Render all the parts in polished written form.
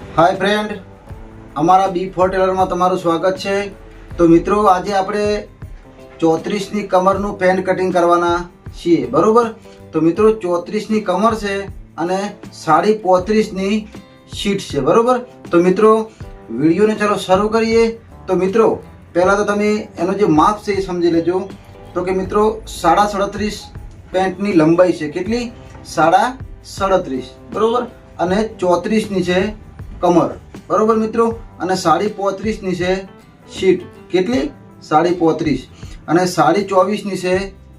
Hi friend, अमारा B4 Taylor में तमारू स्वागत है। तो मित्रों, आज आपणे 34 कमरनु पेंट कटिंग करवाना छीए, बरोबर। तो मित्रों 34 कमर से अने 35 शीट से, बरोबर। तो मित्रों वीडियो ने चलो शुरू करिए। तो मित्रों पहला तो तमे एनो जे माप से समझी लेजो। तो कि मित्रों 37.5 पेंटनी लंबाई है, केटली 37.5, बरोबर। अने 34 छे कमर, बरोबर मित्रों। अने 35 छे शीट, केटली 35, अने 24 छे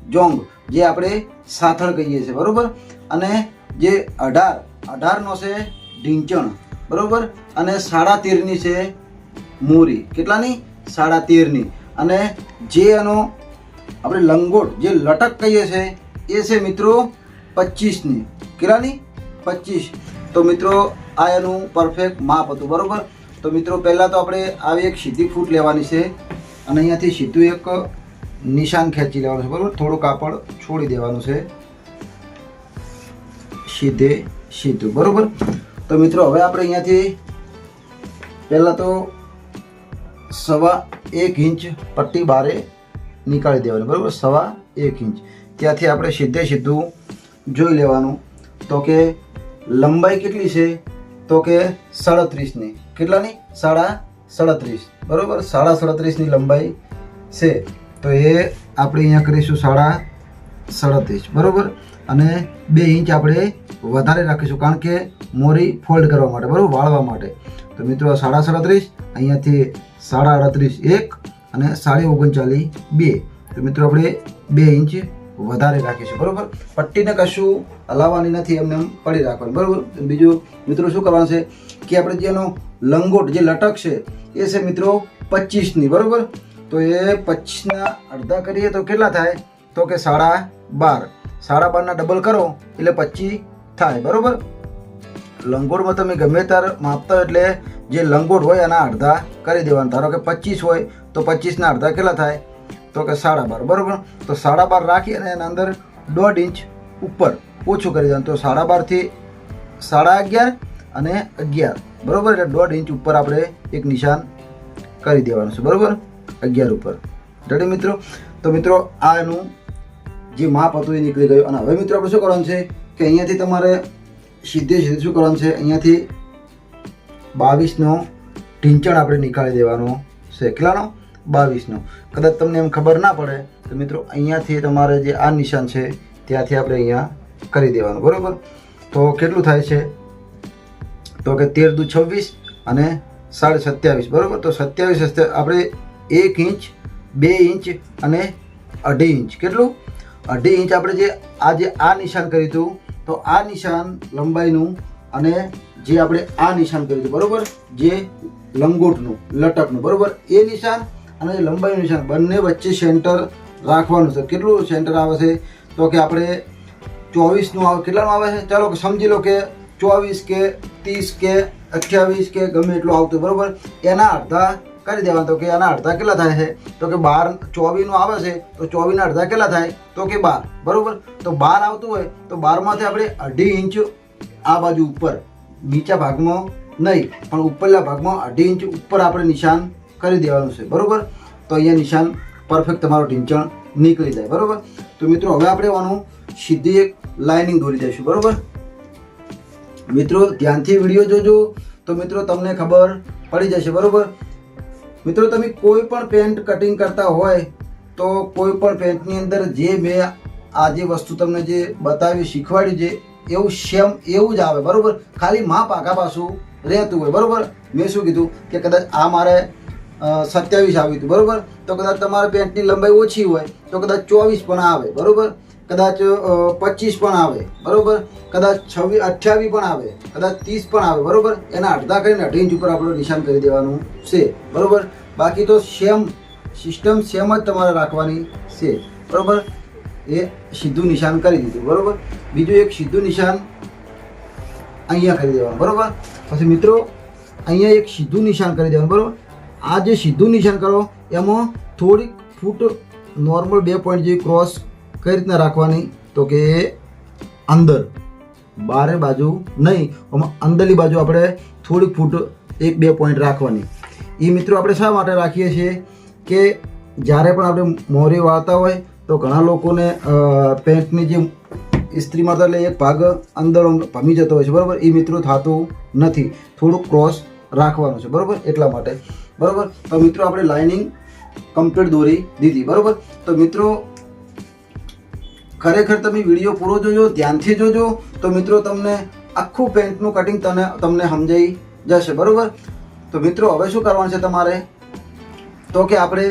जोंग, जे आपणे साथळ कहीए छे, बरोबर। अने जे 18 नो छे ढींचण, बरोबर। अने 13.5 छे मोरी, केटलानी 13.5। अने जे एनो આપણે લંગોટ જે લટક કહીએ છે એ છે મિત્રો 25ની, કેટલાની 25। તો મિત્રો આ એનું પરફેક્ટ માપ હતું, બરોબર। તો મિત્રો પહેલાં તો આપણે આવી એક સીધી ફૂટ લેવાની છે અને અહીંયાથી સીધું એક નિશાન ખેંચી લેવાનું છે, બરોબર। થોડું કાપડ છોડી દેવાનું છે, સીધે સીધું, બરોબર। તો મિત્રો હવે આપણે અહીંયાથી પહેલાં તો 1.25 ઇંચ પટ્ટી બારે निकाली देवानी, बराबर। 1.25 इंच त्याथी आपणे सीधे सीधू जोई लेवानुं। तो के लंबाई केटली छे, तो के 37 नी, केटलानी 37.5, बराबर। 37.5 नी लंबाई छे। तो ये आपणे अहींया करीशुं 37.5, बराबर। अने 2 इंच आपणे वधारे राखीशुं, कारण के मोरी फोल्ड करवा माटे, बराबर, वाळवा माटे। तो मित्रों 37.5 अहींयाथी 38.5 एक અને 39.5 2। તો મિત્રો આપણે 2 ઇંચ વધારે રાખીશું, બરોબર। પટ્ટીને કશું હલાવવાની નથી, એમને એમ પડી રાખવાની, બરોબર। બીજું મિત્રો શું કરવાનું છે કે આપણે જે એનો લંગોટ જે લટક છે એ છે મિત્રો 25ની, બરોબર। તો એ 25ના અડધા કરીએ તો કેટલા થાય, તો કે 12.5, 12.5ના ડબલ કરો એટલે 25 થાય, બરોબર। લંગોટમાં તમે ગમે ત્યારે માપતા હોય એટલે જે લંગોટ હોય એના અડધા કરી દેવાના। ધારો કે 25 હોય તો 25ના અડધા કેટલા થાય, તો કે 12.5, બરાબર। તો 12.5 રાખી અને એના અંદર 1.5 ઇંચ ઉપર ઓછું કરી દેવાનું। તો 12.5 થી 11.5 અને 11, બરાબર। એટલે 1.5 ઇંચ ઉપર આપણે એક નિશાન કરી દેવાનું છે, બરાબર, 11 ઉપર। રેડી મિત્રો। તો મિત્રો આ એનું જે માપ હતું એ નીકળી ગયું। અને હવે મિત્રો આપણે શું કરવાનું છે કે અહીંયાથી તમારે સીધે સીધું શું કરવાનું છે, અહીંયાથી 22નો ઢીંચણ આપણે નીકાળી દેવાનો છે, કેટલાનો 22નો। કદાચ તમને એમ ખબર ના પડે તો મિત્રો અહીંયાથી તમારે જે આ નિશાન છે ત્યાંથી આપણે અહીંયા કરી દેવાનું, બરાબર। તો કેટલું થાય છે, તો કે 13 દુ 26 અને 27.5, બરાબર। તો 27 આપણે 1 ઇંચ 2 ઇંચ અને 2.5 ઇંચ, કેટલું 2.5 ઇંચ આપણે જે આ નિશાન કર્યું હતું, તો આ નિશાન લંબાઈનું અને જે આપણે આ નિશાન કર્યું હતું, બરાબર, જે લંગોટનું લટકનું, બરાબર, એ નિશાન અને લંબાઈનું નિશાન બંને વચ્ચે સેન્ટર રાખવાનું છે। કેટલું સેન્ટર આવે છે, તો કે આપણે 24નું આવે, કેટલાનું આવે છે, ચાલો સમજી લો કે 24 કે 30 કે 28 કે ગમે એટલું આવતું, બરાબર। એના અડધા કરી દેવાના। તો કે એના અડધા કેટલા થાય છે, તો કે 12, 24નું આવે છે તો 24ના અડધા કેટલા થાય, તો કે 12, બરાબર। તો 12 આવતું હોય તો 12માંથી આપણે 2.5 ઇંચ આ બાજુ ઉપર, નીચા ભાગમાં નહીં પણ ઉપરના ભાગમાં 2.5 ઇંચ ઉપર આપણે નિશાન કરી દેવાનું છે, બરાબર। તો અહીંયા નિશાન પરફેક્ટ તમારો ઢીંચણ નીકળી જાય, બરાબર। તો મિત્રો હવે આપણે આનું સીધી એક લાઇનિંગ દોરી દઈશું, બરાબર। મિત્રો ધ્યાનથી વિડીયો જોજો તો મિત્રો તમને ખબર પડી જશે, બરાબર। મિત્રો તમે કોઈ પણ પેન્ટ કટિંગ કરતા હોય તો કોઈ પણ પેન્ટની અંદર જે મેં આ જે વસ્તુ તમને જે બતાવી શીખવાડ્યું છે એવું સેમ એવું જ આવે, બરાબર। ખાલી માપ આગા પાછું રહેતું હોય, બરાબર। મેં શું કીધું કે કદાચ આ મારે 27 આવ્યું હતું, બરાબર। તો કદાચ તમારે પેન્ટની લંબાઈ ઓછી હોય તો કદાચ 24 પણ આવે, બરાબર, કદાચ 25 પણ આવે, બરાબર, કદાચ 28 પણ આવે, કદાચ 30 પણ આવે, બરાબર। એના અડધા કરીને 2.5 ઇંચ ઉપર આપણે નિશાન કરી દેવાનું છે, બરાબર। બાકી તો સેમ સિસ્ટમ સેમ જ તમારે રાખવાની છે, બરાબર। એ સીધું નિશાન કરી દીધું, બરાબર। બીજું એક સીધું નિશાન અહીંયા કરી દેવાનું, બરાબર। પછી મિત્રો અહીંયા એક સીધું નિશાન કરી દેવાનું, બરાબર। આ જે સીધું નિશાન કરો એમાં થોડીક ફૂટ નોર્મલ 2 પોઈન્ટ જેવી ક્રોસ કઈ રીતના રાખવાની, તો કે અંદર, બારે બાજુ નહીં, આમાં અંદરની બાજુ આપણે થોડીક ફૂટ 1-2 પોઈન્ટ રાખવાની. એ મિત્રો આપણે શા માટે રાખીએ છીએ કે જ્યારે પણ આપણે મોરી વાળતા હોય તો ઘણા લોકોને પેન્ટની જે ઇસ્ત્રી મારતા એટલે એક ભાગ અંદર ભમી જતો હોય છે, બરાબર. એ મિત્રો થતું નથી, થોડુંક ક્રોસ રાખવાનું છે, બરાબર, એટલા માટે, બરાબર. તો મિત્રો આપણે લાઇનિંગ કમ્પ્લીટ દોરી દીધી, બરાબર. તો મિત્રો ખરેખર તમે વિડીયો પૂરો જોજો, ધ્યાનથી જોજો, તો મિત્રો તમને આખું પેન્ટનું કટિંગ તમને સમજાઈ જશે, બરાબર. તો મિત્રો હવે શું કરવાનું છે તમારે, તો કે આપણે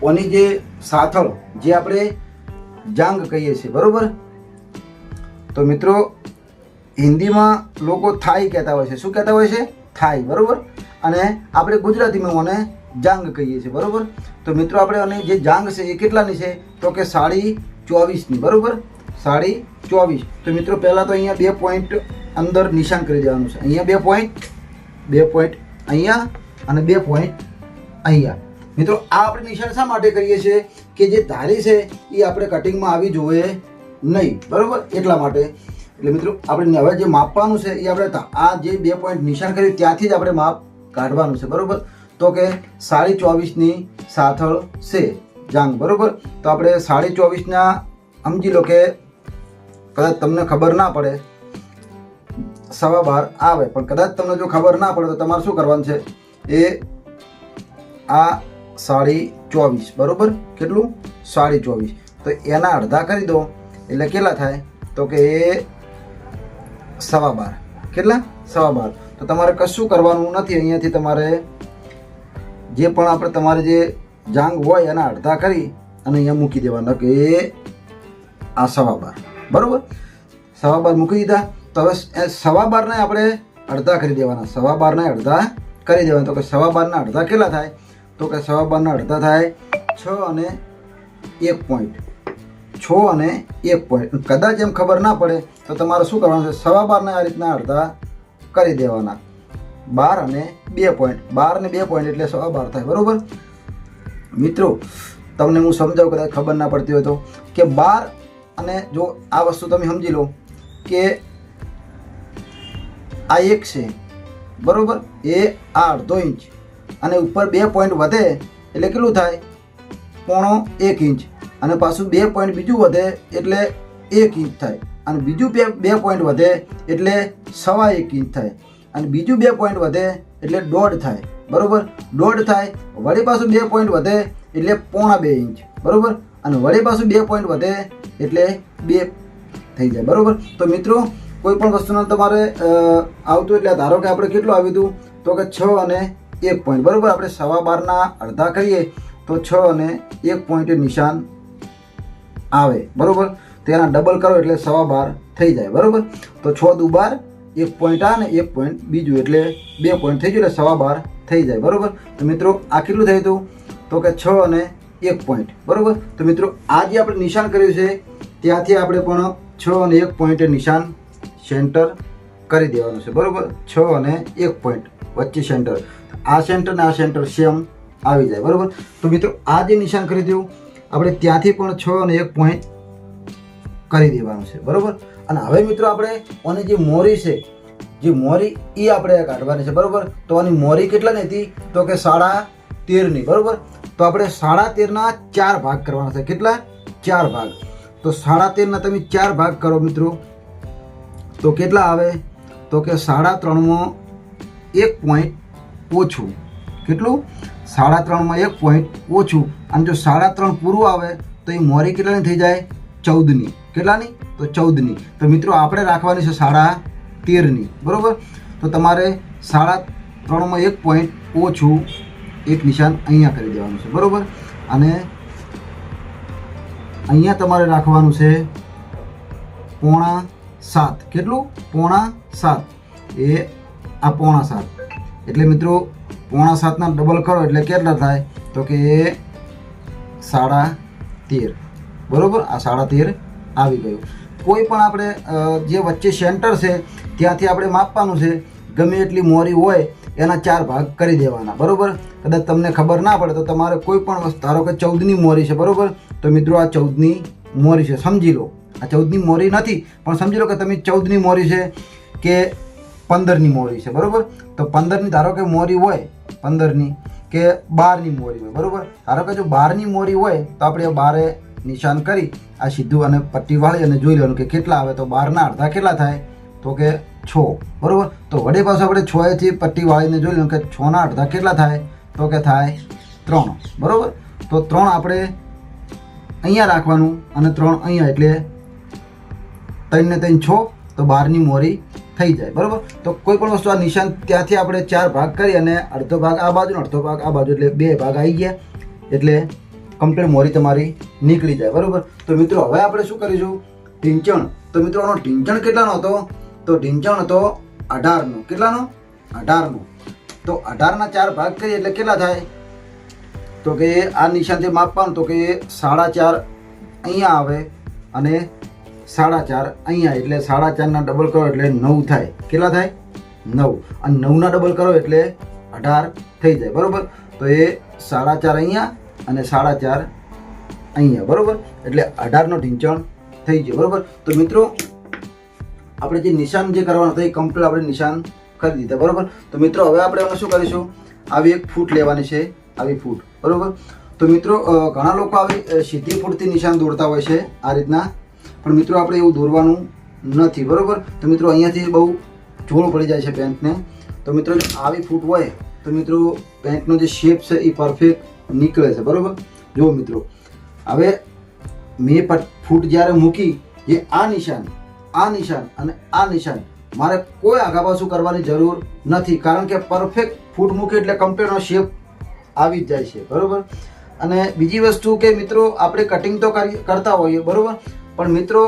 ઓની જે સાથળ જે આપણે જાંગ કહીએ છીએ, બરાબર. તો મિત્રો હિન્દીમાં લોકો થાઈ કહેતા હોય છે. શું કહેતા હોય છે? થાઈ, બરાબર. અને આપણે ગુજરાતીમાં ઓને જાંગ કહીએ છીએ, બરાબર. તો મિત્રો આપણે અને જે જાંગ છે એ કેટલાની છે, તો કે 24.5ની, બરાબર, 24.5. તો મિત્રો પહેલાં તો અહીંયા 2 પોઈન્ટ અંદર નિશાન કરી દેવાનું છે. અહીંયા 2 પોઈન્ટ અહીંયા અને 2 પોઈન્ટ અહીંયા. મિત્રો આ આપણે નિશાન શા માટે કરીએ છીએ કે જે ધારી છે એ આપણે કટિંગમાં આવી જોઈએ નહીં, બરાબર, એટલા માટે. એટલે મિત્રો આપણે હવે જે માપવાનું છે એ આપણે આ જે 2 પોઈન્ટ નિશાન કર્યું ત્યાંથી જ આપણે માપ કાઢવાનું છે, બરાબર. તો કે 24.5ની સાથળ છે જાંગ, બરાબર. તો આપણે 24.5ના સમજી લો કે કદાચ તમને ખબર ના પડે 12.5 આવે, પણ કદાચ તમને જો ખબર ના પડે તો તમારે શું કરવાનું છે, એ આ 24.5, બરાબર, કેટલું 24.5, તો એના અડધા કરી દો એટલે કેટલા થાય, તો કે એ 12.5, કેટલા 12.5. તો તમારે કશું કરવાનું નથી, અહીંયાથી તમારે જે પણ આપણે તમારે જે જાંગ હોય એના અડધા કરી અને અહીંયા મૂકી દેવાના કે આ 12.5, બરાબર. 12.5 મૂકી દીધા. તો હવે 12.5ને આપણે અડધા કરી દેવાના, 12.5ને અડધા કરી દેવાના. તો કે 12.5ના અડધા કેટલા થાય, તો કે 12.5ના અડધા થાય 6 અને 1 પોઈન્ટ, 6 અને 1 પોઈન્ટ. કદાચ એમ ખબર ના પડે તો તમારે શું કરવાનું છે, 12.5ને આ રીતના અડધા કરી દેવાના, 12 અને 2 પોઈન્ટ, 12 અને 2 પોઈન્ટ એટલે 12.5 થાય, બરાબર. મિત્રો તમને હું સમજાવું, કદાચ ખબર ના પડતી હોય તો, કે 12 અને જો આ વસ્તુ તમે સમજી લો કે આ 1 છે, બરાબર, એ આ 1/2 ઇંચ અને ઉપર 2 પોઈન્ટ વધે એટલે કેટલું થાય, 0.1 ઇંચ, અને પાછું 2 પોઈન્ટ બીજું વધે એટલે 1 ઇંચ થાય, અને બીજું 2 પોઈન્ટ વધે એટલે 1.25 ઇંચ થાય, અને બીજું 2 પોઈન્ટ વધે એટલે 1.5 થાય, બરાબર, 1.5 થાય. વળી પાછું 2 પોઈન્ટ વધે એટલે 0.2 ઇંચ, બરાબર, અને વળી પાછું 2 પોઈન્ટ વધે એટલે 2 થઈ જાય, બરાબર. તો મિત્રો કોઈ પણ વસ્તુનું તમારે આવતું એટલે ધારો કે આપણે કેટલું આવ્યું હતું, તો કે 6 અને 1 પોઈન્ટ, બરાબર. આપણે 12.5ના અડધા કરીએ તો 6 અને 1 પોઈન્ટ નિશાન આવે, બરાબર. તેના ડબલ કરો એટલે 12.5 થઈ જાય, બરાબર. તો 6 દુ 12, 1 પોઈન્ટ આ ને 1 પોઈન્ટ બીજું એટલે 2 પોઈન્ટ થઈ ગયું એટલે 12.5 થઈ જાય, બરાબર. તો મિત્રો આ કેટલું થયું હતું, તો કે 6 અને 1 પોઈન્ટ, બરાબર. તો મિત્રો આ જે આપણે નિશાન કર્યું છે ત્યાંથી આપણે પણ 6 અને 1 પોઈન્ટ નિશાન સેન્ટર કરી દેવાનું છે, બરાબર. 6 અને 1 પોઈન્ટ વચ્ચે સેન્ટર, આ સેન્ટર ને આ સેન્ટર સેમ આવી જાય, બરાબર. તો મિત્રો આ જે નિશાન કરી દીધું આપણે ત્યાંથી પણ 6 અને 1 પોઈન્ટ કરી દેવાનું છે, બરાબર. અને હવે મિત્રો આપણે આની જે મોરી છે, જે મોરી એ આપણે કાઢવાની છે, બરાબર. તો આની મોરી કેટલાની હતી, તો કે 13.5ની, બરાબર. તો આપણે 13.5ના 4 ભાગ કરવાના છે, કેટલા 4 ભાગ. તો 13.5ના તમે 4 ભાગ કરો મિત્રો તો કેટલા આવે, તો કે 3.5માં 1 પોઈન્ટ ઓછું, કેટલું 3.5માં 1 પોઈન્ટ ઓછું, અને જો 3.5 પૂરું આવે તો એ મોરી કેટલાની થઈ જાય, 14ની, કેટલાની, તો 14ની. તો મિત્રો આપણે રાખવાની છે 13.5ની, બરાબર. તો તમારે 3.5માં 1 પોઈન્ટ ઓછું એક નિશાન અહીંયા કરી દેવાનું છે, બરાબર. અને અહીંયા તમારે રાખવાનું છે 0.7, કેટલું 0.7, એ આ 0.7 એટલે મિત્રો 0.7ના ડબલ કરો એટલે કેટલા થાય, તો કે 13.5, બરાબર. આ 13.5 આવી ગયું. કોઈ પણ આપણે જે વચ્ચે સેન્ટર છે ત્યાંથી આપણે માપવાનું છે, ગમે એટલી મોરી હોય એના 4 ભાગ કરી દેવાના, બરાબર. કદાચ તમને ખબર ના પડે તો તમારે કોઈ પણ વસ્તુ, ધારો કે 14ની મોરી છે, બરાબર. તો મિત્રો આ 14ની મોરી છે, સમજી લો. આ 14ની મોરી નથી, પણ સમજી લો કે તમે 14ની મોરી છે કે 15ની મોરી છે, બરાબર. તો 15ની ધારો કે મોરી હોય, 15ની કે 12ની મોરી હોય, બરાબર. ધારો કે જો 12ની મોરી હોય તો આપણે 12 નિશાન કરી આ સીધું અને પટ્ટી વાળી અને જોઈ લેવાનું કે કેટલા આવે. તો 12ના અડધા કેટલા થાય? તો કે 6, બરાબર. તો વડે પાછું આપણે 6થી પટ્ટી વાળીને જોઈ લેવાનું કે 6ના અડધા કેટલા થાય? તો કે થાય 3, બરાબર. તો 3 આપણે અહીંયા રાખવાનું અને 3 અહીંયા, એટલે 3 ને 3 6, તો 12ની મોરી થઈ જાય, બરાબર. તો કોઈ પણ વસ્તુ આ નિશાન ત્યાંથી આપણે 4 ભાગ કરી અને અડધો ભાગ આ બાજુ અડધો ભાગ આ બાજુ, એટલે 2 ભાગ આવી ગયા, એટલે કમ્પ્લીટ મોરી તમારી નીકળી જાય, બરાબર. તો મિત્રો હવે આપણે શું કરીશું? ઢીંચણ. તો મિત્રો આનો ઢીંચણ કેટલાનો હતો? તો ઢીંચણ હતો 18નો. કેટલાનો? 18નો. તો 18ના 4 ભાગ કરીએ એટલે કેટલા થાય? તો કે આ નિશાનથી માપવાનું, તો કે 4.5 અહીંયા આવે અને 4.5 અહીંયા, એટલે 4.5ના ડબલ કરો એટલે 9 થાય. કેટલા થાય? 9. અને 9ના ડબલ કરો એટલે 18 થઈ જાય, બરાબર. તો એ 4.5 અહીંયા અને 4.5 અહીંયા, બરાબર. એટલે 18નો ઢીંચણ થઈ ગયો, બરાબર. તો મિત્રો આપણે જે નિશાન જે કરવાનું હતું એ કમ્પ્લીટ આપણે નિશાન કરી દીધા, બરાબર. તો મિત્રો હવે આપણે એમાં શું કરીશું? આવી એક ફૂટ લેવાની છે, આવી ફૂટ, બરાબર. તો મિત્રો ઘણા લોકો આવી સીધી ફૂટથી નિશાન દોરતા હોય છે આ રીતના, પણ મિત્રો આપણે એવું દોરવાનું નથી, બરાબર. તો મિત્રો અહીંયાથી બહુ જોર પડી જાય છે પેન્ટને. તો મિત્રો જો આવી ફૂટ હોય તો મિત્રો પેન્ટનો જે શેપ છે એ પરફેક્ટ નીકળે છે, બરાબર. જુઓ મિત્રો, હવે મેં ફૂટ જ્યારે મૂકી, જે આ નિશાન અને આ નિશાન, મારે કોઈ આગા પાછું કરવાની જરૂર નથી, કારણ કે પરફેક્ટ ફૂટ મૂકી એટલે કમ્પ્લીટનો શેપ આવી જ જાય છે, બરાબર. અને બીજી વસ્તુ કે મિત્રો આપણે કટિંગ તો કરતા હોઈએ, બરાબર, પણ મિત્રો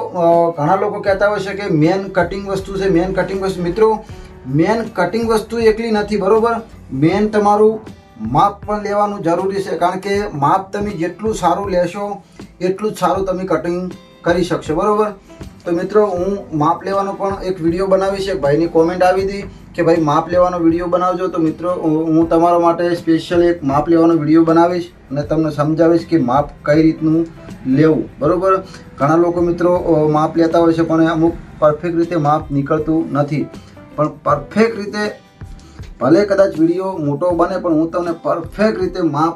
ઘણા લોકો કહેતા હોય છે કે મેન કટિંગ વસ્તુ છે, મેન કટિંગ વસ્તુ. મિત્રો મેન કટિંગ વસ્તુ એકલી નથી, બરાબર. મેન તમારું માપ પણ લેવાનું જરૂરી છે, કારણ કે માપ તમે જેટલું સારું લેશો એટલું જ સારું તમે કટિંગ કરી શકશો, બરાબર. તો મિત્રો હું માપ લેવાનો પણ એક વિડીયો બનાવીશ. એક ભાઈની કોમેન્ટ આવી હતી કે ભાઈ માપ લેવાનો વિડીયો બનાવજો. તો મિત્રો હું તમારા માટે સ્પેશિયલ એક માપ લેવાનો વિડીયો બનાવીશ અને તમને સમજાવીશ કે માપ કઈ રીતનું લેવું, બરાબર. ઘણા લોકો મિત્રો માપ લેતા હોય છે પણ અમુક પરફેક્ટ રીતે માપ નીકળતું નથી. પણ પરફેક્ટ રીતે ભલે કદાચ વિડીયો મોટો બને પણ હું તમને પરફેક્ટ રીતે માપ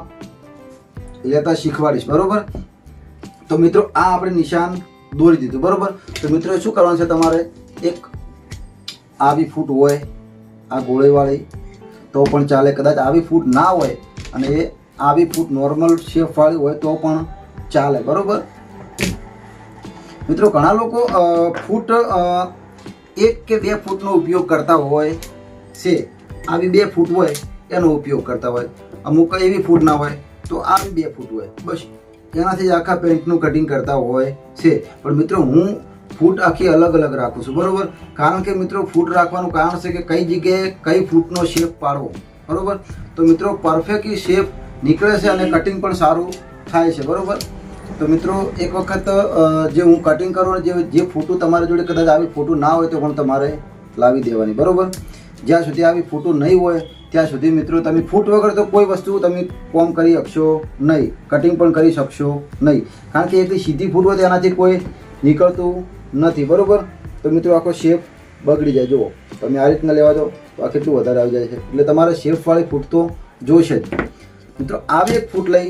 લેતા શીખવાડીશ, બરાબર. તો મિત્રો આ આપણે નિશાન દોરી દીધું, બરાબર. તો મિત્રો શું કરવાનું છે? તમારે એક આવી ફૂટ હોય આ ગોળીવાળી તો પણ ચાલે, કદાચ આવી ફૂટ ના હોય અને એ આવી ફૂટ નોર્મલ શેપવાળી હોય તો પણ ચાલે, બરાબર. મિત્રો ઘણા લોકો ફૂટ 1 કે 2 ફૂટનો ઉપયોગ કરતા હોય છે. આવી 2 ફૂટ હોય એનો ઉપયોગ કરતા હોય, અમુક એવી ફૂટ ના હોય તો આવી 2 ફૂટ હોય, બસ એનાથી જ આખા પેન્ટનું કટિંગ કરતા હોય છે. પણ મિત્રો હું ફૂટ આખી અલગ અલગ રાખું છું, બરાબર. કારણ કે મિત્રો ફૂટ રાખવાનું કારણ છે કે કઈ જગ્યાએ કઈ ફૂટનો શેપ પાડવો, બરાબર. તો મિત્રો પરફેક્ટલી શેપ નીકળે છે અને કટિંગ પણ સારું થાય છે, બરાબર. તો મિત્રો એક વખત જે હું કટિંગ કરું જે ફોટો તમારી જોડે કદાચ આવી ફોટો ના હોય તો પણ તમારે લાવી દેવાની, બરાબર. જ્યાં સુધી આવી ફોટો નહીં હોય ત્યાં સુધી મિત્રો તમે ફૂટ વગર તો કોઈ વસ્તુ તમે કોમ કરી શકશો નહીં, કટિંગ પણ કરી શકશો નહીં, કારણ કે એટલી સીધી ફૂટ હોય તેનાથી કોઈ નીકળતું નથી, બરાબર. તો મિત્રો આખો શેપ બગડી જાય. જુઓ તમે આ રીતના લેવા જાઓ તો આ કેટલું વધારે આવી જાય છે, એટલે તમારે શેપવાળી ફૂટ તો જોઈશે જ. મિત્રો આવી એક ફૂટ લઈ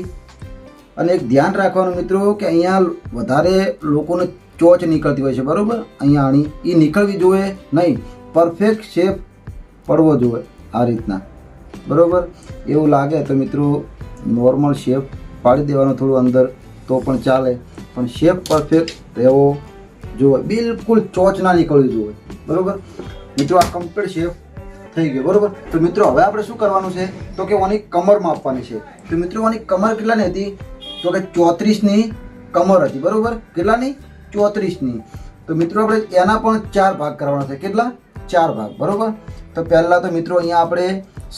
અને એક ધ્યાન રાખવાનું મિત્રો કે અહીંયા વધારે લોકોને ચોચ નીકળતી હોય છે, બરાબર. અહીંયા આણી એ નીકળવી જોઈએ નહીં, પરફેક્ટ શેપ પડવો જોઈએ આ રીતના, બરાબર. એવું લાગે તો મિત્રો નોર્મલ શેપ પાડી દેવાનો થોડું અંદર તો પણ ચાલે, પણ શેપ પરફેક્ટ રહેવો જોઈએ, બિલકુલ ચોચ ના નીકળવી જોઈએ, બરાબર. મિત્રો આ કમ્પ્લીટ શેપ થઈ ગયો, બરાબર. તો મિત્રો હવે આપણે શું કરવાનું છે તો કે આની કમર માપવાની છે. તો મિત્રો આની કમર કેટલાની હતી? તો કે 34ની કમર હતી, બરાબર. કેટલાની? 34ની. તો મિત્રો આપણે એના પણ 4 ભાગ કરવાના છે. કેટલા? 4 ભાગ, બરાબર. તો પહેલાં તો મિત્રો અહીંયા આપણે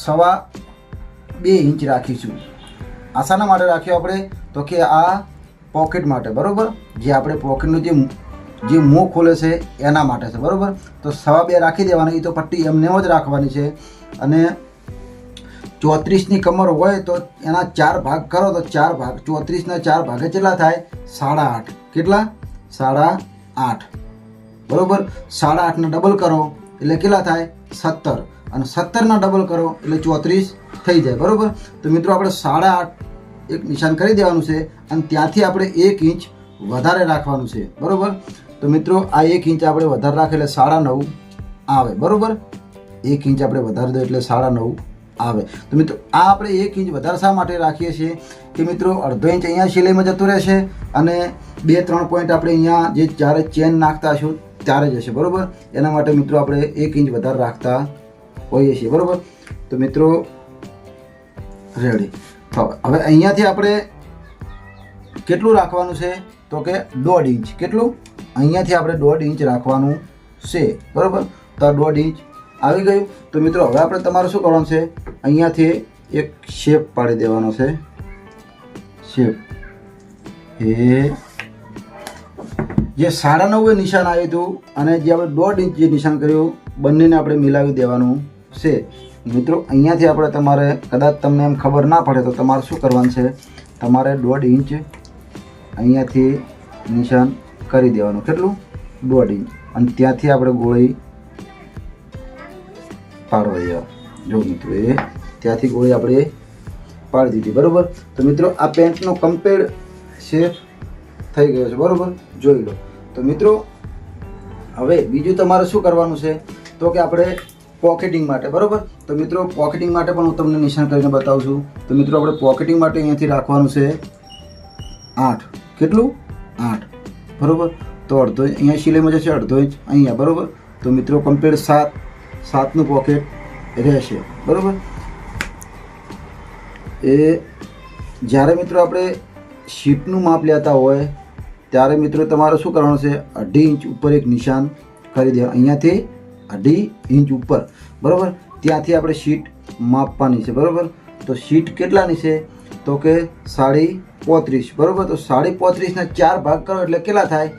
2.25 ઇંચ રાખીશું. આસાના માટે રાખ્યો આપણે તો કે આ પોકેટ માટે, બરાબર. જે આપણે પોકેટનું જે મોં ખોલે છે એના માટે છે, બરાબર. તો 2.25 રાખી દેવાના. એ તો પટ્ટી એમને જ રાખવાની છે. અને 34ની કમર હોય તો એના 4 ભાગ કરો તો 4 ભાગ 34ના 4 ભાગે કેટલા થાય? 8.5. કેટલા? 8 બરોબર. 8.5 ડબલ કરો એટલે કેટલા થાય 17 અને 17 ડબલ કરો એટલે 34 થઈ જાય બરોબર. તો મિત્રો આપણે 8.5 એક નિશાન કરી દેવાનું છે અને ત્યાંથી આપણે 1 ઇંચ વધારે રાખવાનું છે બરોબર. તો મિત્રો આ 1 ઇંચ આપણે વધારે રાખે એટલે 9.5 આવે બરોબર. 1 ઇંચ આપણે વધારે દો એટલે 9.5 આવે. તો મિત્રો આ આપણે 1 ઇંચ વધારે શા માટે રાખીએ છીએ કે મિત્રો અડધો ઇંચ અહીંયા સિલાઈમાં જતું રહેશે અને 2-3 પોઈન્ટ આપણે અહીંયા જે જ્યારે ચેન નાખતા હશું ત્યારે જશે બરોબર. એના માટે મિત્રો આપણે 1 ઇંચ વધારે રાખતા હોઈએ છીએ બરોબર. તો મિત્રો રેડી. હવે અહીંયાથી આપણે કેટલું રાખવાનું છે તો કે 1.5 ઇંચ. કેટલું અહીંયાથી આપણે 1.5 ઇંચ રાખવાનું છે બરોબર. તો 1.5 ઇંચ આવી ગયું. તો મિત્રો હવે આપણે તમારે શું કરવાનું છે અહીંયાથી એક શેપ પાડી દેવાનો છે. શેપ એ જે 9.5 નિશાન આવ્યું હતું અને જે આપણે 1.5 ઇંચ જે નિશાન કર્યું બંનેને આપણે મિલાવી દેવાનું છે મિત્રો. અહીંયાથી આપણે તમારે કદાચ તમને એમ ખબર ના પડે તો તમારે શું કરવાનું છે તમારે 1.5 ઇંચ અહીંયાથી નિશાન કરી દેવાનું. કેટલું 1.5 ઇંચ અને ત્યાંથી આપણે ગોળી પાડવા દેવા. જો મિત્રો એ ત્યાંથી ગોળી આપણે પાડી દીધી બરોબર. તો મિત્રો આ પેન્ટનો કમ્પ્લીટ શેપ થઈ ગયો છે બરોબર. જોઈ લો. તો મિત્રો હવે બીજું તમારે શું કરવાનું છે તો કે આપણે પોકેટિંગ માટે બરોબર. તો મિત્રો પોકેટિંગ માટે પણ હું તમને નિશાન કરીને બતાવું છું. તો મિત્રો આપણે પોકેટિંગ માટે અહીંયાથી રાખવાનું છે 8. કેટલું 8 બરોબર. તો અડધો અહીંયા સિલાઈમાં જશે અડધો ઇંચ અહીંયા બરોબર. તો મિત્રો કમ્પ્લીટ 7નું પોકેટ રહેશે બરોબર. એ જ્યારે મિત્રો આપણે શીટનું માપ લેતા હોય ત્યારે મિત્રો તમારે શું કરવાનું છે 2.5 ઇંચ ઉપર એક નિશાન કરી દેવા. અહીંયાથી 2.5 ઇંચ ઉપર બરોબર. ત્યાંથી આપણે શીટ માપવાની છે બરોબર. તો શીટ કેટલાની છે તો કે 35 બરોબર. તો 35 ના 4 ભાગ કરો એટલે કેટલા થાય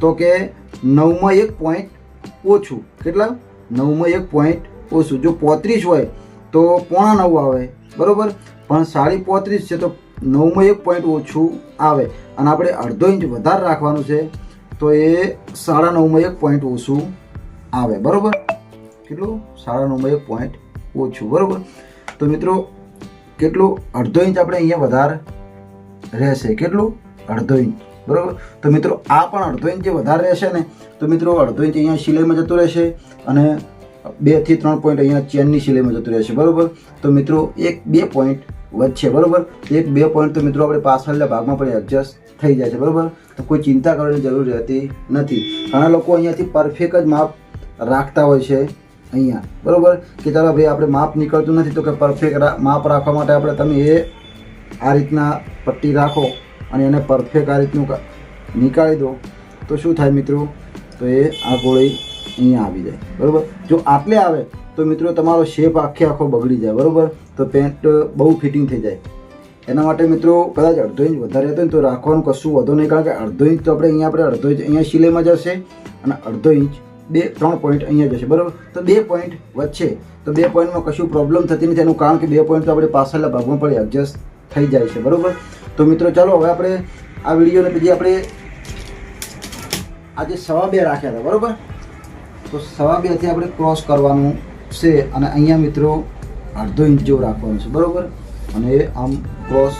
તો કે 9માં 1 પોઈન્ટ ઓછું. કેટલા 9માં 1 પોઈન્ટ ઓછું. જો 35 હોય તો 8.25 આવે બરોબર. પણ 35 છે તો 9માં 1 પોઈન્ટ ઓછું આવે અને આપણે અડધો ઇંચ વધારે રાખવાનું છે તો એ 9.5માં 1 પોઈન્ટ ઓછું આવે બરોબર. કેટલું 9.5માં 1 પોઈન્ટ ઓછું બરોબર. તો મિત્રો કેટલું અડધો ઇંચ આપણે અહીંયા વધારે રહેશે. કેટલું અડધો ઇંચ બરોબર. તો મિત્રો આ પણ અડધો ઇંચ જે વધારે રહેશે ને તો મિત્રો અડધો ઇંચ અહીંયા સિલાઈમાં જતું રહેશે અને 2-3 પોઈન્ટ અહીંયા ચેનની સિલાઈમાં જતું રહેશે બરોબર. તો મિત્રો 1-2 પોઈન્ટ વધશે બરોબર. 1-2 પોઈન્ટ તો મિત્રો આપણે પાછળના ભાગમાં પણ એડજસ્ટ થઈ જાય છે બરોબર. તો કોઈ ચિંતા કરવાની જરૂર રહેતી નથી. ઘણા લોકો અહીંયાથી પરફેક્ટ જ માપ રાખતા હોય છે અહીંયા બરોબર કે ચાલો ભાઈ આપણે માપ નીકળતું નથી તો કે પરફેક્ટ માપ રાખવા માટે આપણે તમે એ આ રીતના પટ્ટી રાખો અને એને પરફેક્ટ આ રીતનું નીકાળી દો તો શું થાય મિત્રો તો એ આ ગોળી અહીંયા આવી જાય બરોબર. જો આટલે આવે તો મિત્રો તમારો શેપ આખો બગડી જાય બરોબર. તો પેન્ટ બહુ ફિટિંગ થઈ જાય. એના માટે મિત્રો કદાચ અડધો ઇંચ વધારે હતો ને તો રાખવાનું કશું વધુ નહીં. કારણ કે અડધો ઇંચ તો આપણે અડધો ઇંચ અહીંયા સિલાઈમાં જશે અને અડધો ઇંચ 2-3 પોઈન્ટ અહીંયા જશે બરોબર. તો 2 પોઈન્ટ વચ્ચે તો 2 પોઈન્ટમાં કશું પ્રોબ્લેમ થતી નથી. એનું કારણ કે 2 પોઈન્ટ તો આપણે પાછળના ભાગમાં પણ એડજસ્ટ થઈ જાય છે બરોબર. તો મિત્રો ચાલો હવે આપણે આ વિડીયોને પછી આપણે આજે 2.5 રાખ્યા હતા બરોબર. તો 2.5થી આપણે ક્રોસ કરવાનું છે અને અહીંયા મિત્રો અડધો ઇંચ જેવું રાખવાનું છે બરોબર. અને આમ ક્રોસ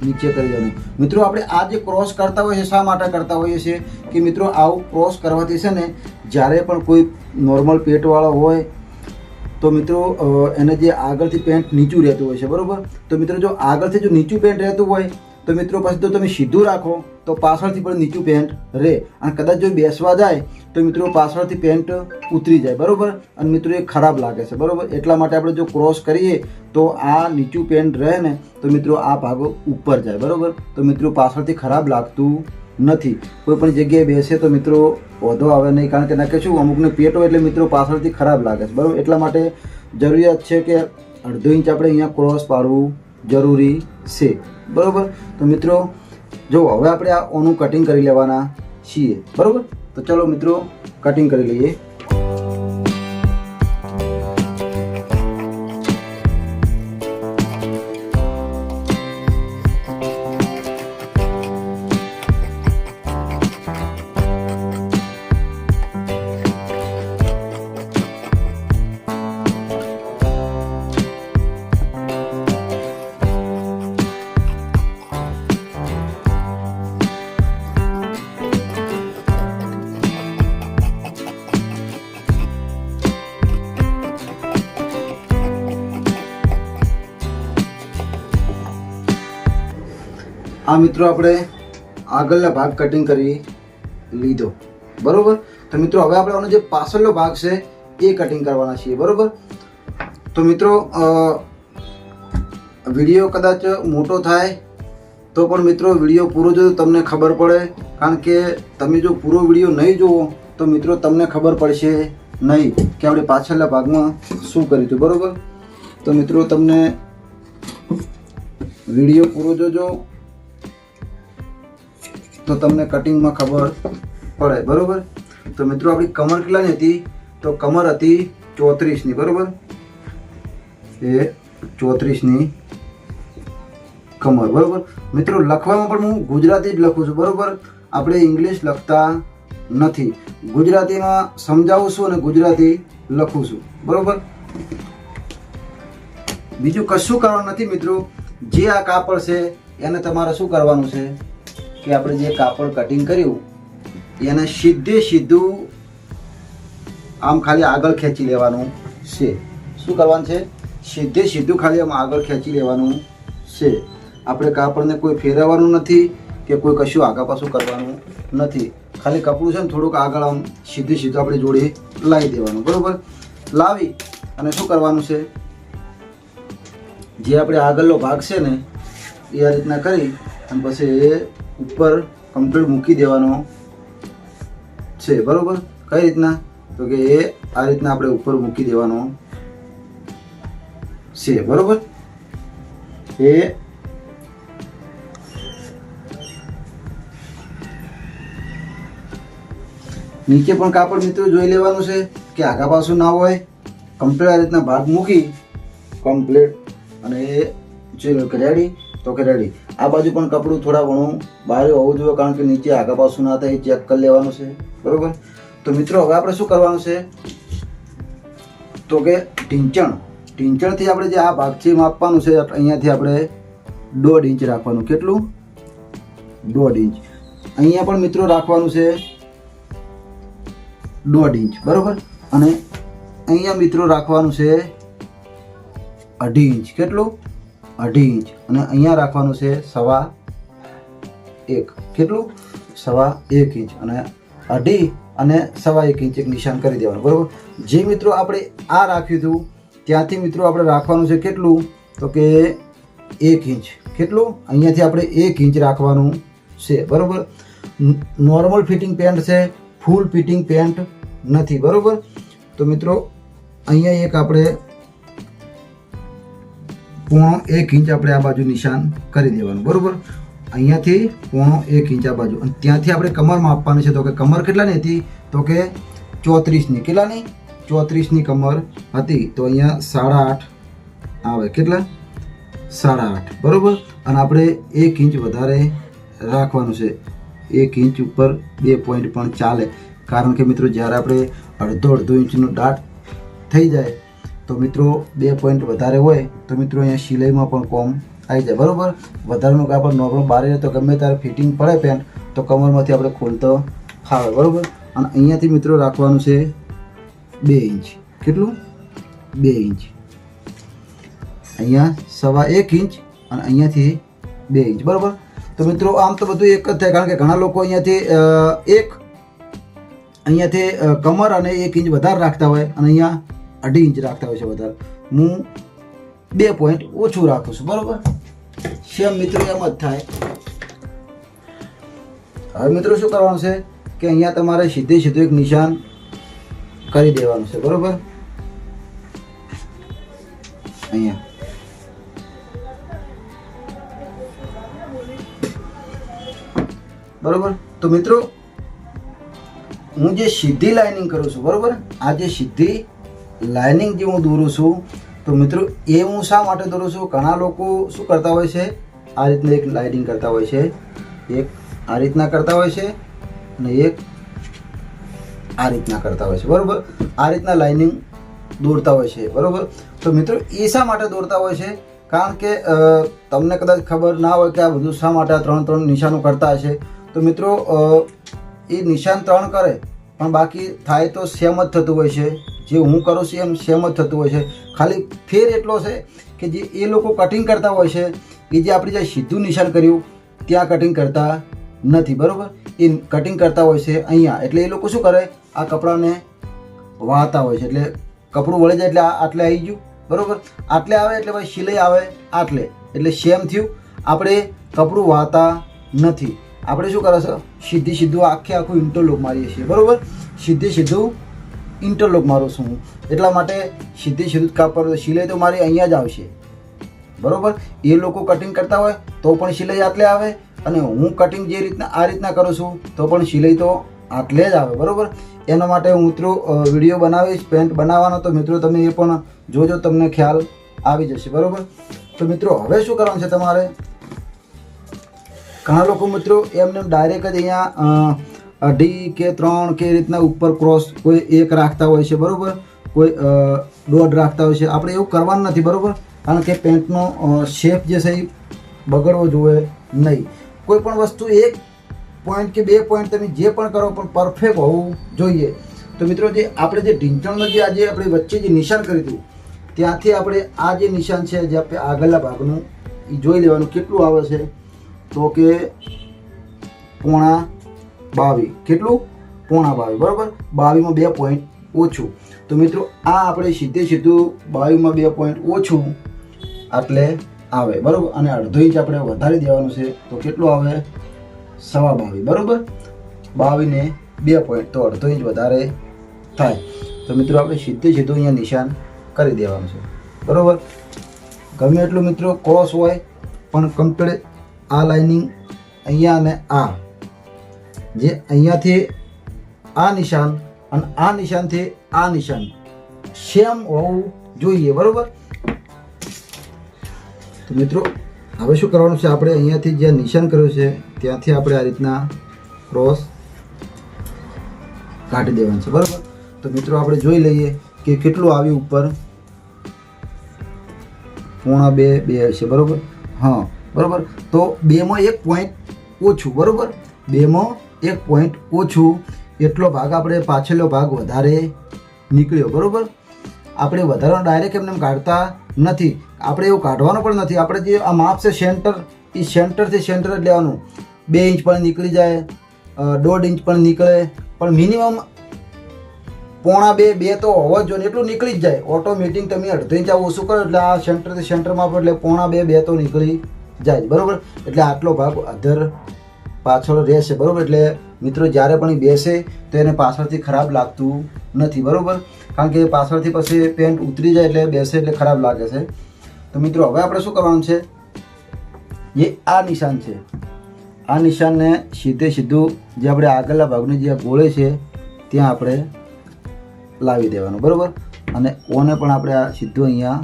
નીચે કરી દેવાનું. મિત્રો આપણે આ જે ક્રોસ કરતા હોઈએ છીએ શા માટે કરતા હોઈએ છીએ કે મિત્રો આવું ક્રોસ કરવાથી છે ને જ્યારે પણ કોઈ નોર્મલ પેટવાળો હોય તો મિત્રો એને જે આગળથી પેન્ટ નીચું રહેતું હોય છે બરોબર. તો મિત્રો જો આગળથી જો નીચું પેન્ટ રહેતું હોય તો મિત્રો પછી તો તમે સીધું રાખો તો પાછળથી પણ નીચું પેન્ટ રહે અને કદાચ જો બેસવા જાય તો મિત્રો પાછળથી પેન્ટ ઉતરી જાય બરોબર. અને મિત્રો એ ખરાબ લાગે છે બરોબર. એટલા માટે આપણે જો ક્રોસ કરીએ તો આ નીચું પેન્ટ રહે ને તો મિત્રો આ ભાગો ઉપર જાય બરોબર. તો મિત્રો પાછળથી ખરાબ લાગતું નથી. કોઈ પણ જગ્યાએ બેસે તો મિત્રો વધો આવે નહીં. કારણ કે નક્કી શું અમુકને પેટ હોય એટલે મિત્રો પાછળથી ખરાબ લાગે છે બરાબર. એટલા માટે જરૂરિયાત છે કે અડધો ઇંચ આપણે અહીંયા ક્રોસ પાડવું જરૂરી છે બરાબર. તો મિત્રો જો હવે આપણે આ ઓનું કટિંગ કરી લેવાના છીએ બરાબર. તો ચલો મિત્રો કટિંગ કરી લઈએ. આ મિત્રો આપણે આગળના ભાગ કટિંગ કરી લીધો, બરોબર. તો મિત્રો હવે આપણે જે પાછળનો ભાગ છે એ કટિંગ કરવાના છીએ, બરોબર. તો મિત્રો વિડીયો કદાચ મોટો થાય તો પણ મિત્રો વિડીયો પૂરો જો તમને ખબર પડે, કારણ કે તમે જો પૂરો વિડીયો નહીં જુઓ તો મિત્રો તમને ખબર પડશે નહીં કે આપણે પાછળના ભાગમાં શું કર્યું હતું, બરોબર. તો મિત્રો તમને વિડીયો પૂરો જોજો તો તમને કટિંગમાં ખબર પડે, બરોબર. તો મિત્રો આપણી કમર કેટલાની હતી? તો કમર હતી 34ની, બરોબર. એ 34ની કમર, બરોબર. મિત્રો લખવામાં પણ હું ગુજરાતી જ લખું છું, બરોબર. આપણે ઇંગ્લિશ લખતા નથી, ગુજરાતીમાં સમજાવું છું અને ગુજરાતી લખું છું, બરોબર. બીજું કશું કરવાનું નથી મિત્રો. જે આ કાપડ છે એને તમારે શું કરવાનું છે કે આપણે જે કાપડ કટિંગ કર્યું એને સીધું આમ ખાલી આગળ ખેંચી લેવાનું છે. શું કરવાનું છે? સીધું ખાલી આમ આગળ ખેંચી લેવાનું છે. આપણે કાપડને કોઈ ફેરવવાનું નથી કે કોઈ કશું આગા પાછું કરવાનું નથી. ખાલી કપડું છે ને થોડુંક આગળ આમ સીધું આપણે જોડે લાવી દેવાનું, બરોબર. લાવી અને શું કરવાનું છે, જે આપણે આગળનો ભાગ છે ને એ આ રીતના કરી અને પછી એ ઉપર કમ્પ્લીટ મૂકી દેવાનો છે, બરોબર. કઈ રીતના? તો કે એ આ રીતના આપણે ઉપર મૂકી દેવાનો છે, બરોબર. એ નીચે પણ કાપડ મિત્રો જોઈ લેવાનું છે કે આગા પાછું ના હોય. કમ્પ્લીટ આ રીતના ભાગ મૂકી કમ્પ્લીટ અને એ જોઈ લો કે રેડી, તો કે રેડી. આ બાજુ પણ કપડું થોડા ઘણું બહાર હોવું જોઈએ, કારણ કે નીચે આગા પાછું ના થાય એ ચેક કરી લેવાનું છે, બરોબર. તો મિત્રો હવે આપણે શું કરવાનું છે તો કે ઢીંચણથી આપણે જે આ ભાગ છે માપવાનું છે. અહીંયાથી આપણે 1.5 ઇંચ રાખવાનું. કેટલું? 1.5 ઇંચ. અહીંયા પણ મિત્રો રાખવાનું છે 1.5 ઇંચ, બરોબર. અને અહીંયા મિત્રો રાખવાનું છે 2.5 ઇંચ. કેટલું? 2.5 ઇંચ. અને અહીંયા રાખવાનું છે 1.25. કેટલું? 1.25 ઇંચ. અને 2.5 અને 1.25 ઇંચ એક નિશાન કરી દેવાનું, બરોબર. જે મિત્રો આપણે આ રાખ્યું હતું ત્યાંથી મિત્રો આપણે રાખવાનું છે કેટલું? તો કે 1 ઇંચ. કેટલું? અહીંયાથી આપણે 1 ઇંચ રાખવાનું છે, બરોબર. નોર્મલ ફિટિંગ પેન્ટ છે, ફૂલ ફિટિંગ પેન્ટ નથી, બરોબર. તો મિત્રો અહીંયા એક આપણે 1.25 ઇંચ આપણે આ બાજુ નિશાન કરી દેવાનું, બરોબર. અહીંયાથી 1.25 ઇંચ આ બાજુ. અને ત્યાંથી આપણે કમરમાં આપવાની છે. તો કે કમર કેટલાની હતી? તો કે 34ની. કેટલાની? 34ની કમર હતી. તો અહીંયા 8.5 આવે. કેટલા? 8.5, બરોબર. અને આપણે 1 ઇંચ વધારે રાખવાનું છે. 1 ઇંચ ઉપર 2 પોઈન્ટ પણ ચાલે, કારણ કે મિત્રો જ્યારે આપણે અડધો ઇંચનું દાટ થઈ જાય તો મિત્રો 2 પોઈન્ટ વધારે હોય તો મિત્રો અહીંયા સિલાઈમાં પણ કોમ આવી જાય, બરોબર. વધારાનું કાપડ નોર્મલ બારે તો ગમે ત્યારે ફિટિંગ પડે પેન્ટ તો કમરમાંથી આપણે ખોલતો ફાવે, બરોબર. અને અહીંયાથી મિત્રો રાખવાનું છે 2 ઇંચ. કેટલું? 2 ઇંચ. અહીંયા 1.25 ઇંચ અને અહીંયાથી 2 ઇંચ, બરોબર. તો મિત્રો આમ તો બધું એક જ થાય, કારણ કે ઘણા લોકો અહીંયાથી કમર અને 1 ઇંચ વધારે રાખતા હોય અને અહીંયા 2.5 ઇંચ રાખતા હોય છે વધારે. હું 2 પોઈન્ટ ઓછું રાખું છું, બરોબર. સેમ મિત્રો એમ જ થાય. હવે મિત્રો શું કરવાનું છે કે અહીંયા તમારે સીધું એક નિશાન કરી દેવાનું છે, બરોબર. અહીંયા બરોબર. તો મિત્રો હું જે સીધી લાઇનિંગ કરું છું, બરોબર, આ જે સીધી લાઇનિંગ જે હું દોરું છું તો મિત્રો એ હું શા માટે દોરું છું? ઘણા લોકો શું કરતા હોય છે, આ રીતના એક લાઇનિંગ કરતા હોય છે, એક આ રીતના કરતા હોય છે અને એક આ રીતના કરતા હોય છે, બરોબર. આ રીતના લાઇનિંગ દોરતા હોય છે, બરોબર. તો મિત્રો એ શા માટે દોરતા હોય છે? કારણ કે તમને કદાચ ખબર ના હોય કે આ બધું શા માટે આ 3 નિશાનો કરતા હશે. તો મિત્રો એ નિશાન 3 કરે પણ બાકી થાય તો સેમ જ થતું હોય છે. જે હું કરું છું એમ સેમ જ થતું હોય છે. ખાલી ફેર એટલો છે કે જે એ લોકો કટિંગ કરતા હોય છે એ જે આપણે જે સીધું નિશાન કર્યું ત્યાં કટિંગ કરતા નથી, બરાબર. એ કટિંગ કરતા હોય છે અહીંયા. એટલે એ લોકો શું કરે, આ કપડાને વાળતા હોય છે. એટલે કપડું વળી જાય એટલે આટલે આવી ગયું, બરાબર. આટલે આવે એટલે ભાઈ સિલાઈ આવે આટલે, એટલે સેમ થયું. આપણે કપડું વાળતા નથી. આપણે શું કરે છે, સીધું આખું ઇન્ટરલોક મારીએ છીએ, બરાબર. સીધું ઇન્ટરલોક મારું છું હું, એટલા માટે સીધું કાપડ સિલાઈ તો મારી અહીંયા જ આવશે, બરાબર. એ લોકો કટિંગ કરતા હોય તો પણ સિલાઈ આટલે આવે, અને હું કટિંગ જે રીતના આ રીતના કરું છું તો પણ સિલાઈ તો આટલે જ આવે, બરાબર. એના માટે હું મિત્રો વિડીયો બનાવીશ પેન્ટ બનાવવાનો, તો મિત્રો તમે એ પણ જોજો, તમને ખ્યાલ આવી જશે, બરાબર. તો મિત્રો હવે શું કરવાનું છે તમારે, ઘણા લોકો મિત્રો એમને ડાયરેક્ટ જ અહીંયા 2.5 કે 3 કે રીતના ઉપર ક્રોસ કોઈ 1 રાખતા હોય છે, બરાબર. કોઈ 1.5 રાખતા હોય છે. આપણે એવું કરવાનું નથી, બરાબર. કારણ કે પેન્ટનો શેપ જે છે એ બગડવો જોઈએ નહીં. કોઈ પણ વસ્તુ 1 પોઈન્ટ કે 2 પોઈન્ટ તમે જે પણ કરો પણ પરફેક્ટ હોવું જોઈએ. તો મિત્રો જે આપણે જે ઢીંચણનો જે આજે આપણે વચ્ચે જે નિશાન કર્યું હતું, ત્યાંથી આપણે આ જે નિશાન છે જે આપણે આગળના ભાગનું એ જોઈ લેવાનું કેટલું આવે છે, તો કે 0.22. કેટલું? 0.22, બરાબર. 22માં 2 પોઈન્ટ ઓછું. તો મિત્રો આ આપણે સીધું 22માં 2 પોઈન્ટ ઓછું એટલે આવે, બરાબર. અને અડધો ઇંચ આપણે વધારી દેવાનું છે, તો કેટલું આવે? 22.5, બરાબર. 22 ને 2 પોઈન્ટ તો અડધો ઇંચ વધારે થાય. તો મિત્રો આપણે સીધું અહીંયા નિશાન કરી દેવાનું છે, બરાબર. ગમે એટલું મિત્રો ક્રોસ હોય પણ કમ્પ્લીટ આ લાઇનિંગ અહીંયા અને આ જે અહીંયાથી આ નિશાન અને આ નિશાનથી આ નિશાન સેમ હોવું જોઈએ, બરાબર. તો મિત્રો હવે શું કરવાનું છે, આપણે અહીંયાથી જે નિશાન કર્યું છે ત્યાંથી આપણે આ રીતના ક્રોસ કાઢી દેવાનું છે, બરાબર. તો મિત્રો આપણે જોઈ લઈએ કે કેટલું આવ્યું ઉપર. 0.2 હશે, બરાબર. હા, બરાબર. તો 2માં 1 પોઈન્ટ ઓછું, બરાબર. 2માં 1 પોઈન્ટ ઓછું એટલો ભાગ આપણે પાછળનો ભાગ વધારે નીકળ્યો, બરાબર. આપણે વધારાનો ડાયરેક્ટ એમને કાઢતા નથી, આપણે એવું કાઢવાનું પણ નથી. આપણે જે આ માપ છે સેન્ટર, એ સેન્ટરથી સેન્ટર જ લેવાનું. 2 ઇંચ પણ નીકળી જાય, 1.5 ઇંચ પણ નીકળે, પણ મિનિમમ 0.2 તો હોવો જ જોઈએ, એટલું નીકળી જ જાય ઓટોમેટિક. તમે અડધો ઇંચ ઓછું કરો એટલે આ સેન્ટરથી સેન્ટરમાં પણ એટલે 0.2 તો નીકળી જાય, બરાબર. એટલે આટલો ભાગ અધર પાછળ રહેશે, બરાબર. એટલે મિત્રો જ્યારે પણ બેસે તો એને પાછળથી ખરાબ લાગતું નથી, બરાબર. કારણ કે પાછળથી પછી પેન્ટ ઉતરી જાય એટલે બેસે એટલે ખરાબ લાગે છે. તો મિત્રો હવે આપણે શું કરવાનું છે, જે આ નિશાન છે આ નિશાનને સીધું જે આપણે આગળના ભાગની જે ગોળે છે ત્યાં આપણે લાવી દેવાનું, બરાબર. અને ઓને પણ આપણે આ સીધું અહીંયા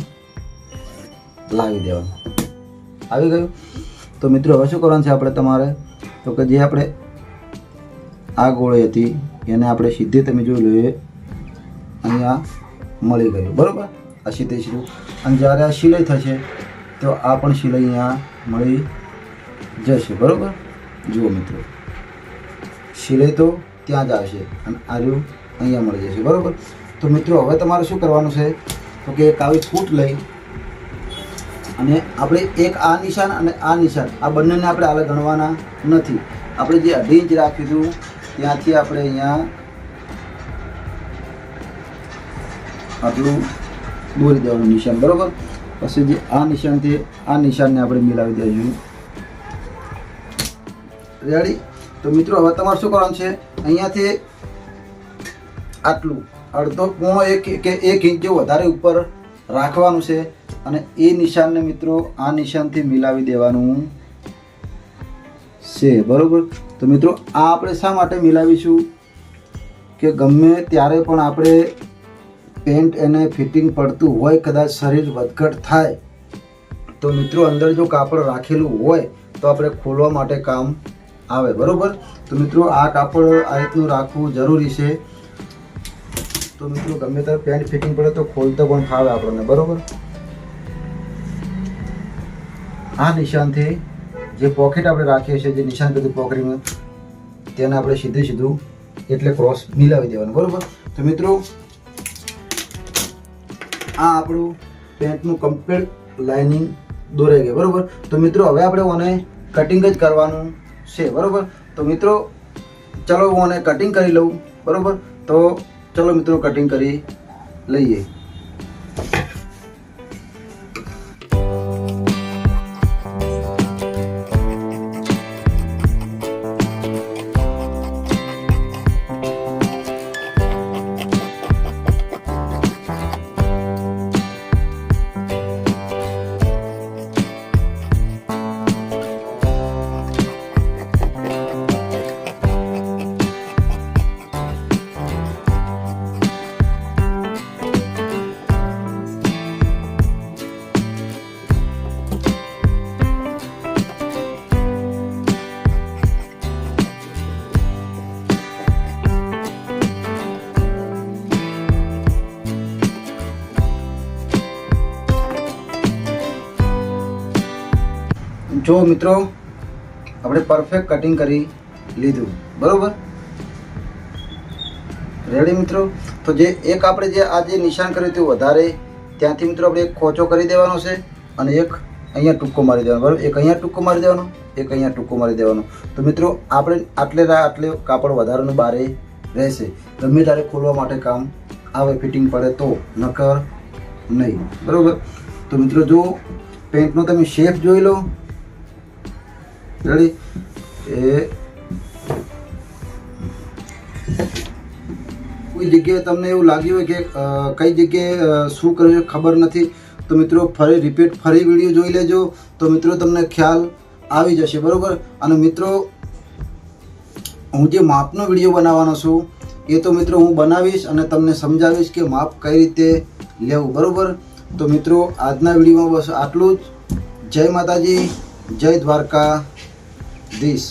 લાવી દેવાનું. આવી ગયું. તો મિત્રો હવે શું કરવાનું છે આપણે તમારે, તો કે જે આપણે આ ગોળી હતી એને આપણે સીધી તમે જોઈ લો અહીંયા મળી ગયું, બરાબર. આ સીધું. અને જ્યારે આ સિલાઈ થશે તો આ પણ સિલાઈ અહીંયા મળી જશે, બરાબર. જુઓ મિત્રો, સિલાઈ તો ત્યાં જ આવશે અને આ રહ્યું અહીંયા મળી જશે, બરાબર. તો મિત્રો હવે તમારે શું કરવાનું છે, તો કે એક આવી ફૂટ લઈ અને આપણે એક આ નિશાન અને આ નિશાન આ બંનેને આપણે આગળ ગણવાના નથી. આપણે જે 2.5 ઇંચ રાખ્યું હતું ત્યાંથી આપણે અહીંયા આટલું દોરી દેવાનું નિશાન, બરાબર. પછી જે આ નિશાનથી આ નિશાનને આપણે મિલાવી દઈશું. રેડી. તો મિત્રો હવે તમારે શું કરવાનું છે, અહીંયાથી આટલું અડધો 1 કે 1 ઇંચ જેવું વધારે ઉપર રાખવાનું છે અને એ નિશાનને મિત્રો આ નિશાનથી મિલાવી દેવાનું છે, બરાબર. તો મિત્રો આ આપણે શા માટે મિલાવીશું કે ગમે ત્યારે પણ આપણે પેન્ટ એને ફિટિંગ પડતું હોય, કદાચ શરીર વધઘટ થાય તો મિત્રો અંદર જો કાપડ રાખેલું હોય તો આપણે ખોલવા માટે કામ આવે, બરાબર. તો મિત્રો આ કાપડ આ રીતનું રાખવું જરૂરી છે. તો મિત્રો ગમે ત્યારે પેન્ટ ફિટિંગ પડે તો ખોલતો પણ ફાવે આપણને, બરાબર. આ નિશાનથી જે પોકેટ આપણે રાખીએ છીએ, જે નિશાન કીધું પોકેટમાં, તેને આપણે સીધું એટલે ક્રોસ મિલાવી દેવાનું, બરાબર. તો મિત્રો આ આપણું પેન્ટનું કમ્પ્લીટ લાઇનિંગ દોરાઈ ગયું, બરાબર. તો મિત્રો હવે આપણે ઓને કટિંગ જ કરવાનું છે, બરાબર. તો મિત્રો ચલો હું આને કટિંગ કરી લઉં, બરાબર. તો ચલો મિત્રો કટિંગ કરી લઈએ. જો મિત્રો આપણે પરફેક્ટ કટિંગ કરી લીધું, બરોબર. રેડી મિત્રો. તો જે એક આપણે જે આ જે નિશાન કર્યું હતું વધારે, ત્યાંથી મિત્રો આપણે એક ખોચો કરી દેવાનો છે અને એક અહીંયા ટૂંકો મારી દેવાનો, બરાબર. એક અહીંયા ટૂંકો મારી દેવાનો, એક અહીંયા ટૂંકો મારી દેવાનો. તો મિત્રો આપણે આટલે કાપડ વધારાનું બારે રહેશે, ગમે ત્યારે ખોલવા માટે કામ આવે, ફિટિંગ પડે તો, નકર નહીં, બરાબર. તો મિત્રો જો પેન્ટનો તમે શેપ જોઈ લો. રેડી. એ કોઈ જગ્યાએ તમને એવું લાગ્યું હોય કે કઈ જગ્યાએ શું કર્યું ખબર નથી, તો મિત્રો ફરી વિડીયો જોઈ લેજો, તો મિત્રો તમને ખ્યાલ આવી જશે, બરાબર. અને મિત્રો હું જે માપનો વિડીયો બનાવવાનો છું એ તો મિત્રો હું બનાવીશ અને તમને સમજાવીશ કે માપ કઈ રીતે લેવું, બરાબર. તો મિત્રો આજના વિડીયોમાં બસ આટલું જ. જય માતાજી, જય દ્વારકાધીશ.